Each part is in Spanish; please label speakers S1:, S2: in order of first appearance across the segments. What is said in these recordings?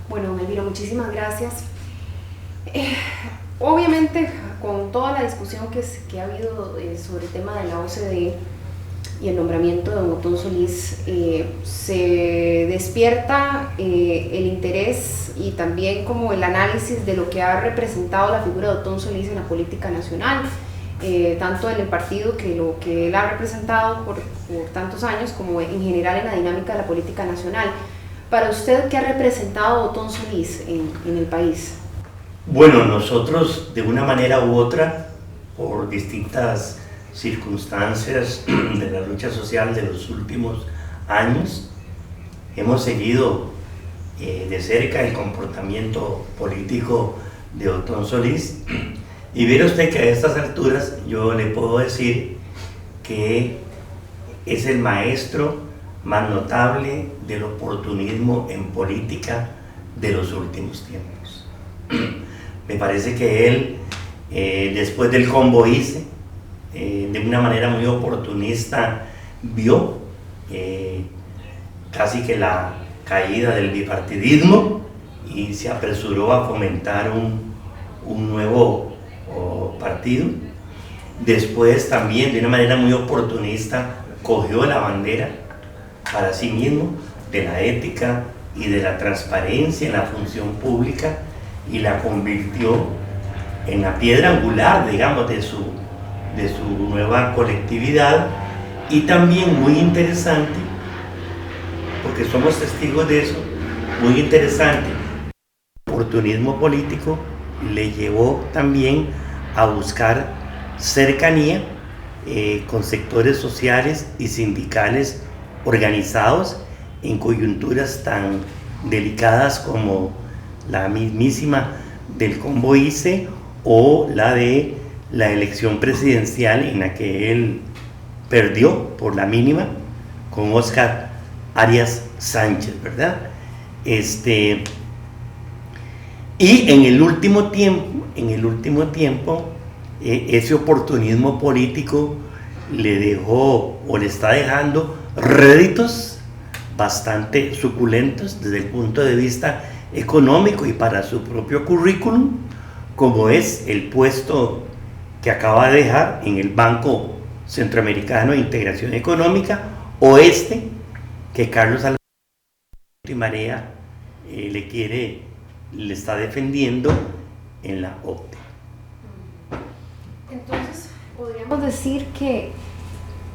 S1: Bueno, Elvira, muchísimas gracias. Obviamente, con toda la discusión que ha habido sobre el tema de la OCDE y el nombramiento de don Otón Solís, se despierta el interés y también como el análisis de lo que ha representado la figura de Otón Solís en la política nacional, tanto en el partido que lo que él ha representado por tantos años, como en general en la dinámica de la política nacional. Para usted, ¿qué ha representado Otón Solís en el país?
S2: Bueno, nosotros de una manera u otra, por distintas circunstancias de la lucha social de los últimos años, hemos seguido de cerca el comportamiento político de Otón Solís, y viera usted que a estas alturas yo le puedo decir que es el maestro más notable del oportunismo en política de los últimos tiempos. Me parece que él, después del combo ICE, de una manera muy oportunista, vio casi que la caída del bipartidismo y se apresuró a fomentar un nuevo partido. Después también, de una manera muy oportunista, cogió la bandera para sí mismo de la ética y de la transparencia en la función pública y la convirtió en la piedra angular, digamos, de su nueva colectividad. Y también muy interesante, porque somos testigos de eso, muy interesante, el oportunismo político le llevó también a buscar cercanía con sectores sociales y sindicales organizados en coyunturas tan delicadas como la mismísima del combo ICE o la de la elección presidencial en la que él perdió por la mínima con Óscar Arias Sánchez, ¿verdad? Y en el último tiempo, ese oportunismo político le dejó o le está dejando réditos bastante suculentos desde el punto de vista económico y para su propio currículum, como es el puesto que acaba de dejar en el Banco Centroamericano de Integración Económica, o que Carlos Alvarado y Marea le está defendiendo en la OCDE.
S1: Entonces, podríamos decir que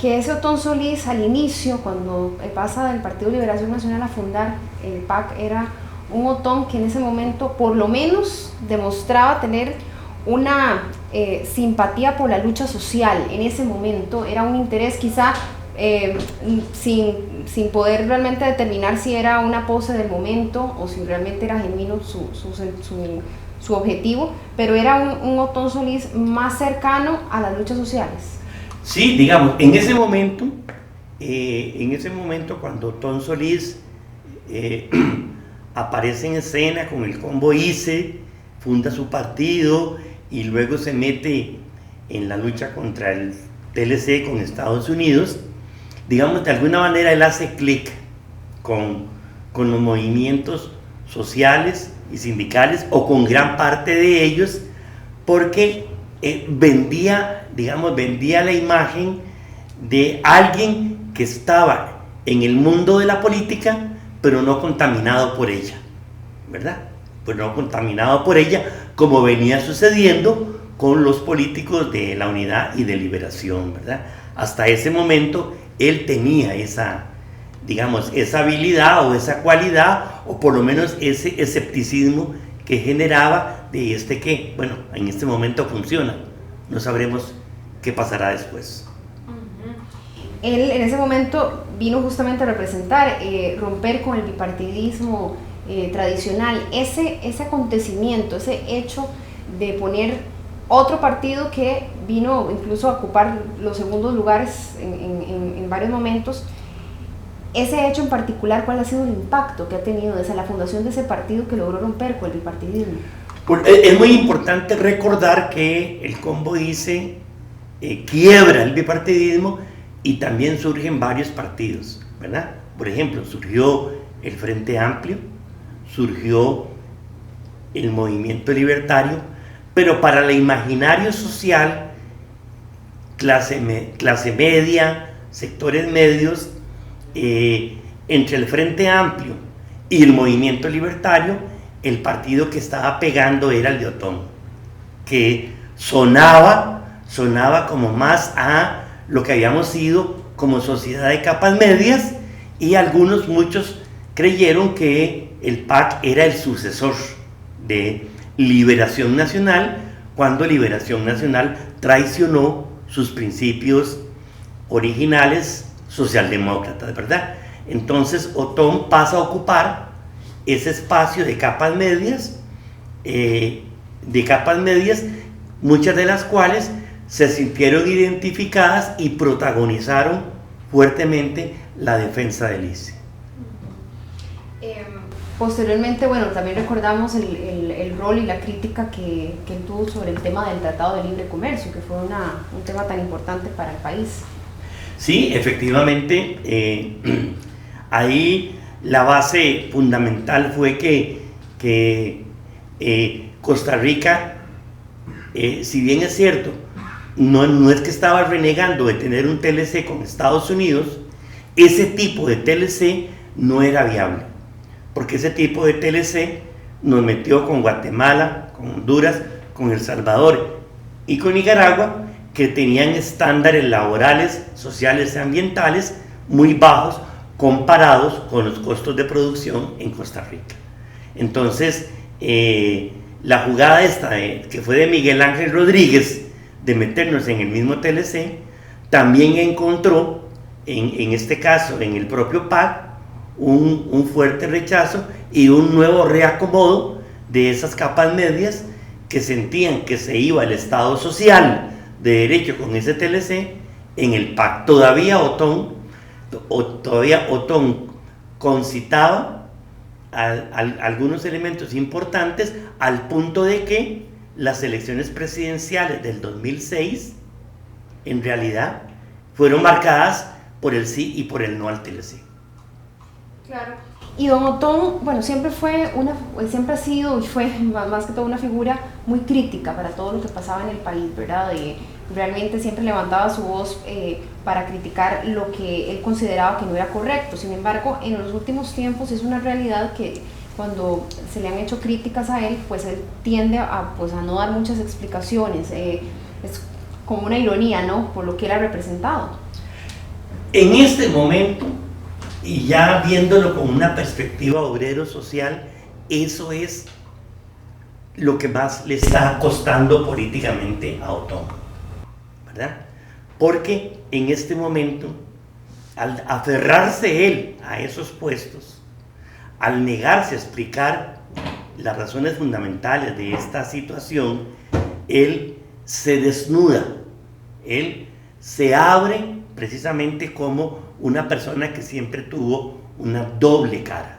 S1: ese Otón Solís al inicio, cuando pasa del Partido de Liberación Nacional a fundar el PAC, era un Otón que en ese momento por lo menos demostraba tener una simpatía por la lucha social. En ese momento era un interés quizá sin poder realmente determinar si era una pose del momento o si realmente era genuino su objetivo, pero era un Otón Solís más cercano a las luchas sociales.
S2: Sí, digamos, en ese momento cuando Otón Solís aparece en escena con el combo ICE, funda su partido y luego se mete en la lucha contra el TLC con Estados Unidos, digamos, de alguna manera él hace clic con los movimientos sociales y sindicales, o con gran parte de ellos, porque vendía la imagen de alguien que estaba en el mundo de la política, pero no contaminado por ella, ¿verdad? Pues no contaminado por ella, como venía sucediendo con los políticos de la Unidad y de Liberación, ¿verdad? Hasta ese momento él tenía esa habilidad o esa cualidad, o por lo menos ese escepticismo que generaba de que, bueno, en este momento funciona, no sabremos qué pasará después.
S1: Él en ese momento vino justamente a representar, romper con el bipartidismo tradicional, ese acontecimiento, ese hecho de poner otro partido que vino incluso a ocupar los segundos lugares en varios momentos. Ese hecho en particular, ¿cuál ha sido el impacto que ha tenido desde la fundación de ese partido que logró romper con el bipartidismo?
S2: Es muy importante recordar que el combo ICE quiebra el bipartidismo y también surgen varios partidos, ¿verdad? Por ejemplo, surgió el Frente Amplio, surgió el movimiento libertario, pero para el imaginario social, clase media, sectores medios, entre el Frente Amplio y el movimiento libertario, el partido que estaba pegando era el de Otón, que sonaba como más a lo que habíamos sido como sociedad de capas medias, y muchos creyeron que el PAC era el sucesor de Liberación Nacional, cuando Liberación Nacional traicionó sus principios originales socialdemócratas, ¿verdad? Entonces Otón pasa a ocupar ese espacio de capas medias, muchas de las cuales se sintieron identificadas y protagonizaron fuertemente la defensa del ICE.
S1: Posteriormente, bueno, también recordamos el rol y la crítica que él tuvo sobre el tema del Tratado de Libre Comercio, que fue un tema tan importante para el país.
S2: Sí, efectivamente, ahí la base fundamental fue que Costa Rica, si bien es cierto, no es que estaba renegando de tener un TLC con Estados Unidos, ese tipo de TLC no era viable, porque ese tipo de TLC nos metió con Guatemala, con Honduras, con El Salvador y con Nicaragua, que tenían estándares laborales, sociales y ambientales muy bajos comparados con los costos de producción en Costa Rica. Entonces, la jugada que fue de Miguel Ángel Rodríguez, de meternos en el mismo TLC, también encontró, en este caso, en el propio PAC, un fuerte rechazo y un nuevo reacomodo de esas capas medias que sentían que se iba el Estado social de derecho con ese TLC en el PAC. Todavía Otón concitaba algunos elementos importantes, al punto de que las elecciones presidenciales del 2006 en realidad fueron marcadas por el sí y por el no al TLC.
S1: Claro. Y don Otón, bueno, siempre ha sido y fue más que todo una figura muy crítica para todo lo que pasaba en el país, ¿verdad? Realmente siempre levantaba su voz para criticar lo que él consideraba que no era correcto. Sin embargo, en los últimos tiempos es una realidad que cuando se le han hecho críticas a él, pues él tiende a no dar muchas explicaciones. Es como una ironía, ¿no? Por lo que él ha representado.
S2: En este momento, y ya viéndolo con una perspectiva obrero-social, eso es lo que más le está costando políticamente a Otón, ¿verdad? Porque en este momento, al aferrarse él a esos puestos, al negarse a explicar las razones fundamentales de esta situación, él se desnuda, él se abre precisamente como una persona que siempre tuvo una doble cara,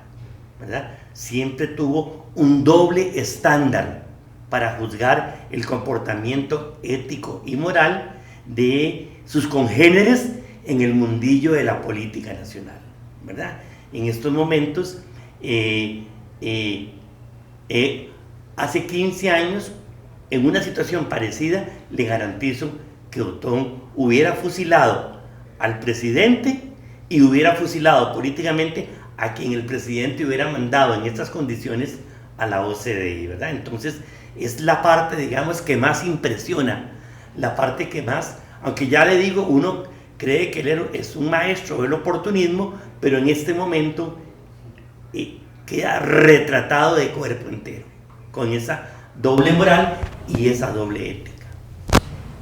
S2: ¿verdad? Siempre tuvo un doble estándar para juzgar el comportamiento ético y moral de sus congéneres en el mundillo de la política nacional, ¿verdad? En estos momentos, hace 15 años, en una situación parecida, le garantizo que Otón hubiera fusilado al presidente y hubiera fusilado políticamente a quien el presidente hubiera mandado en estas condiciones a la OCDE, ¿verdad? Entonces es la parte, digamos, que más impresiona, la parte que más, aunque ya le digo, uno cree que él es un maestro del oportunismo, pero en este momento queda retratado de cuerpo entero, con esa doble moral y esa doble ética.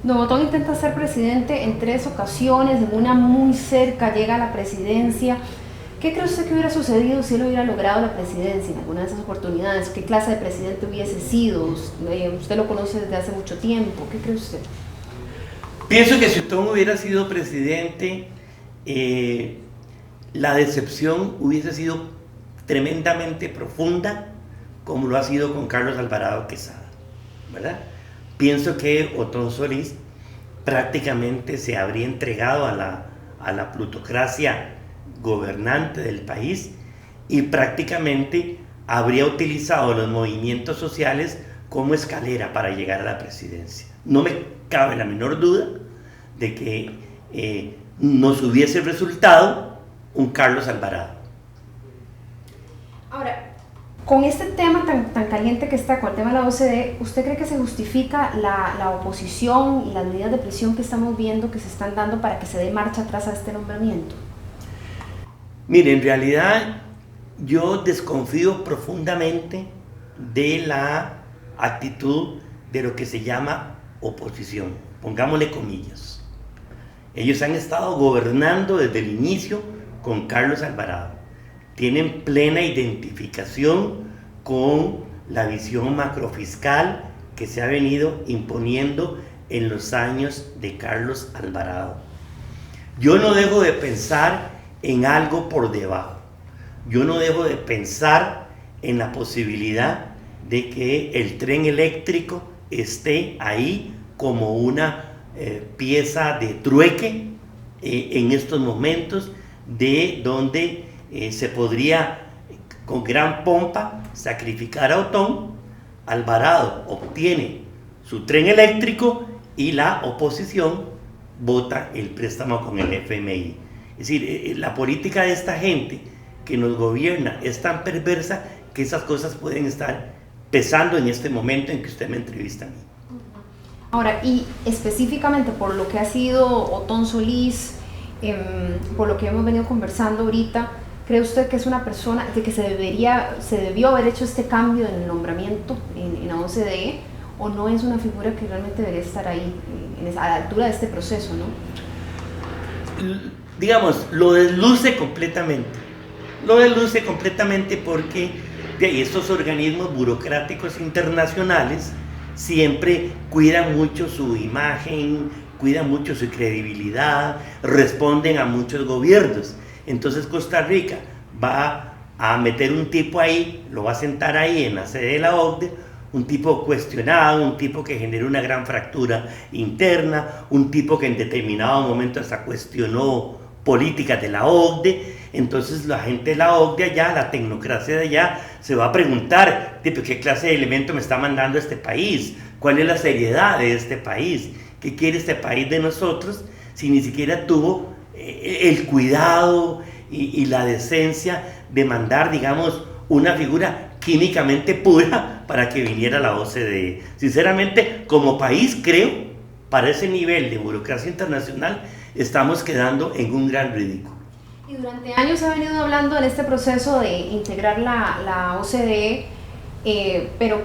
S1: Don Otón intenta ser presidente en 3 ocasiones, en una muy cerca llega a la presidencia. ¿Qué cree usted que hubiera sucedido si él hubiera logrado la presidencia en alguna de esas oportunidades? ¿Qué clase de presidente hubiese sido? Usted lo conoce desde hace mucho tiempo. ¿Qué cree usted?
S2: Pienso que si Otón hubiera sido presidente, la decepción hubiese sido tremendamente profunda, como lo ha sido con Carlos Alvarado Quesada, ¿verdad? Pienso que Otón Solís prácticamente se habría entregado a la plutocracia gobernante del país y prácticamente habría utilizado los movimientos sociales como escalera para llegar a la presidencia. No me cabe la menor duda de que nos hubiese resultado un Carlos Alvarado.
S1: Ahora, con este tema tan caliente que está, con el tema de la OCDE, ¿usted cree que se justifica la oposición y las medidas de presión que estamos viendo que se están dando para que se dé marcha atrás a este nombramiento?
S2: Mire, en realidad yo desconfío profundamente de la actitud de lo que se llama oposición, pongámosle comillas. Ellos han estado gobernando desde el inicio con Carlos Alvarado, tienen plena identificación con la visión macrofiscal que se ha venido imponiendo en los años de Carlos Alvarado. Yo no dejo de pensar en algo por debajo, yo no dejo de pensar en la posibilidad de que el tren eléctrico esté ahí como una pieza de trueque en estos momentos, de donde se podría con gran pompa sacrificar a Otón. Alvarado obtiene su tren eléctrico y la oposición vota el préstamo con el FMI. Es decir, la política de esta gente que nos gobierna es tan perversa que esas cosas pueden estar pesando en este momento en que usted me entrevista a mí.
S1: Ahora, y específicamente por lo que ha sido Otón Solís, por lo que hemos venido conversando ahorita, ¿cree usted que es una persona de que se debió haber hecho este cambio en el nombramiento en la OCDE, o no es una figura que realmente debería estar ahí a la altura de este proceso, ¿no?
S2: Digamos, lo desluce completamente porque estos organismos burocráticos internacionales siempre cuidan mucho su imagen, cuidan mucho su credibilidad, responden a muchos gobiernos. Entonces Costa Rica va a meter un tipo ahí, lo va a sentar ahí en la sede de la OCDE, un tipo cuestionado, un tipo que genera una gran fractura interna, un tipo que en determinado momento hasta cuestionó políticas de la OCDE. Entonces la gente de la OCDE allá, la tecnocracia de allá, se va a preguntar, tipo, ¿qué clase de elemento me está mandando este país? ¿Cuál es la seriedad de este país? ¿Qué quiere este país de nosotros si ni siquiera tuvo el cuidado y la decencia de mandar, digamos, una figura químicamente pura para que viniera la OCDE? Sinceramente, como país, creo, para ese nivel de burocracia internacional, estamos quedando en un gran ridículo.
S1: Y durante años se ha venido hablando en este proceso de integrar la OCDE, pero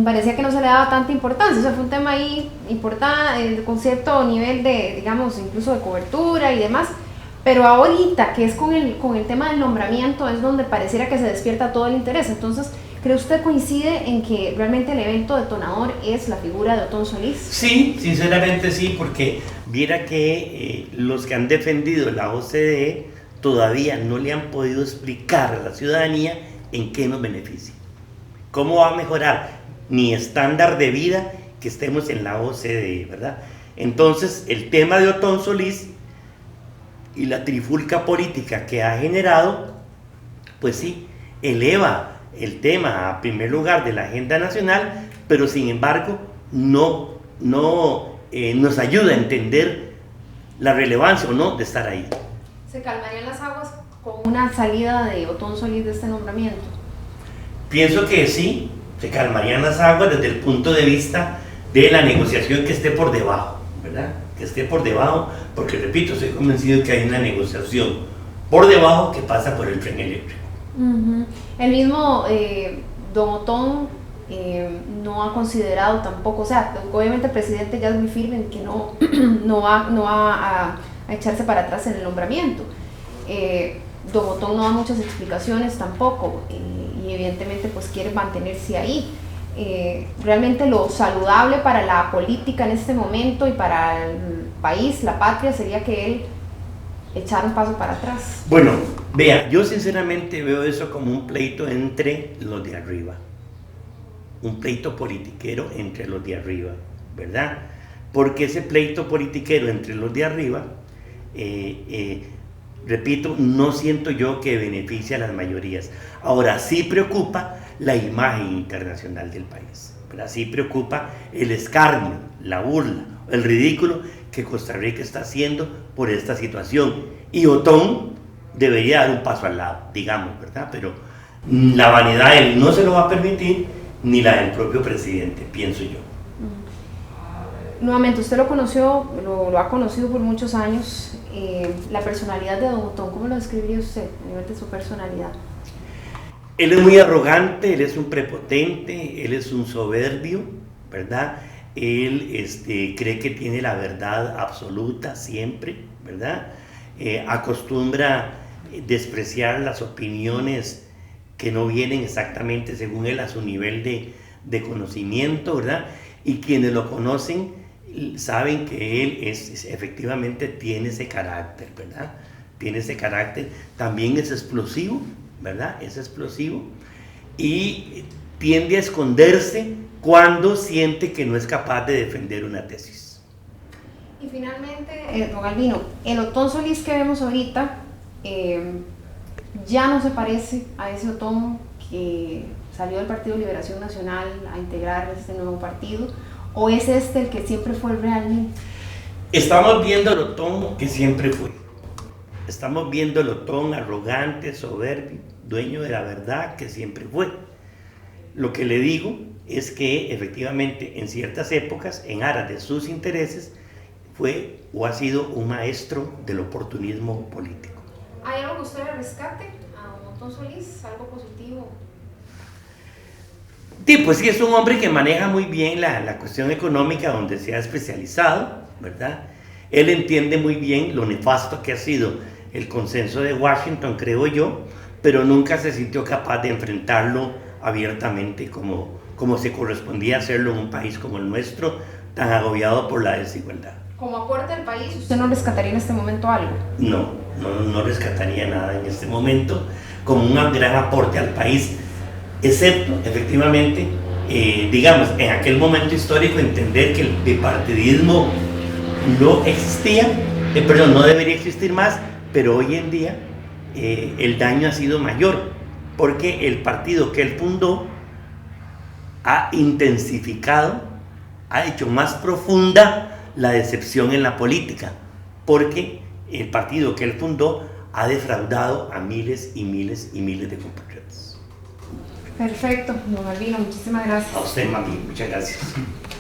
S1: parecía que no se le daba tanta importancia. O sea, fue un tema ahí importante, con cierto nivel de, digamos, incluso de cobertura y demás. Pero ahorita, que es con el tema del nombramiento, es donde pareciera que se despierta todo el interés. Entonces, ¿cree usted coincide en que realmente el evento detonador es la figura de Otón Solís?
S2: Sí, sinceramente sí, porque viera que los que han defendido la OCDE todavía no le han podido explicar a la ciudadanía en qué nos beneficia. ¿Cómo va a mejorar mi estándar de vida que estemos en la OCDE, verdad? Entonces, el tema de Otón Solís y la trifulca política que ha generado, pues sí, eleva el tema a primer lugar de la agenda nacional, pero sin embargo no nos ayuda a entender la relevancia o no de estar ahí.
S1: ¿Se calmarían las aguas con una salida de Otón Solís de este nombramiento?
S2: Pienso que sí, se calmarían las aguas desde el punto de vista de la negociación que esté por debajo, ¿verdad? Que esté por debajo, porque repito, estoy convencido de que hay una negociación por debajo que pasa por el tren eléctrico.
S1: El mismo don Otón no ha considerado tampoco, o sea, obviamente el presidente ya es muy firme en que no va a echarse para atrás en el nombramiento. Don Otón no da muchas explicaciones tampoco, y evidentemente pues quiere mantenerse ahí. Realmente lo saludable para la política en este momento y para el país, la patria, sería que él echara un paso para atrás.
S2: Bueno, vea, yo sinceramente veo eso como un pleito entre los de arriba, un pleito politiquero entre los de arriba, ¿verdad? Porque ese pleito politiquero entre los de arriba repito, no siento yo que beneficie a las mayorías. Ahora, sí preocupa la imagen internacional del país, ¿verdad? Sí preocupa el escarnio, la burla, el ridículo que Costa Rica está haciendo por esta situación. Y Otón debería dar un paso al lado, digamos, ¿verdad? Pero la vanidad de él no se lo va a permitir, ni la del propio presidente, pienso yo.
S1: Nuevamente, usted lo conoció, lo ha conocido por muchos años. La personalidad de don Otón, ¿cómo lo describiría usted a nivel de su personalidad?
S2: Él es muy arrogante, él es un prepotente, él es un soberbio, ¿verdad? Él cree que tiene la verdad absoluta siempre, ¿verdad? Acostumbra despreciar las opiniones que no vienen exactamente según él a su nivel de conocimiento, ¿verdad? Y quienes lo conocen saben que él efectivamente tiene ese carácter, ¿verdad? Tiene ese carácter, también es explosivo, ¿verdad? Es explosivo y tiende a esconderse cuando siente que no es capaz de defender una tesis.
S1: Y finalmente, don Albino, el Otón Solís que vemos ahorita ya no se parece a ese Otón que salió del Partido Liberación Nacional a integrar este nuevo partido, ¿o es el que siempre fue realmente?
S2: Estamos viendo el Otón que siempre fue. Estamos viendo el Otón arrogante, soberbio, dueño de la verdad que siempre fue. Lo que le digo es que efectivamente en ciertas épocas, en aras de sus intereses, fue o ha sido un maestro del oportunismo político.
S1: ¿Hay algo que usted le rescate a don Otón Solís? ¿Algo positivo?
S2: Sí, pues sí, es un hombre que maneja muy bien la cuestión económica donde se ha especializado, ¿verdad? Él entiende muy bien lo nefasto que ha sido el consenso de Washington, creo yo, pero nunca se sintió capaz de enfrentarlo abiertamente como se correspondía hacerlo en un país como el nuestro, tan agobiado por la desigualdad.
S1: Como aporte al país, ¿usted no rescataría en este momento algo?
S2: No rescataría nada en este momento como un gran aporte al país, excepto, efectivamente, digamos, en aquel momento histórico entender que el bipartidismo no existía, no debería existir más, pero hoy en día el daño ha sido mayor, porque el partido que él fundó ha intensificado, ha hecho más profunda la decepción en la política, porque el partido que él fundó ha defraudado a miles y miles y miles de compatriotas.
S1: Perfecto, don Albino, muchísimas gracias.
S2: A usted, mami, muchas gracias.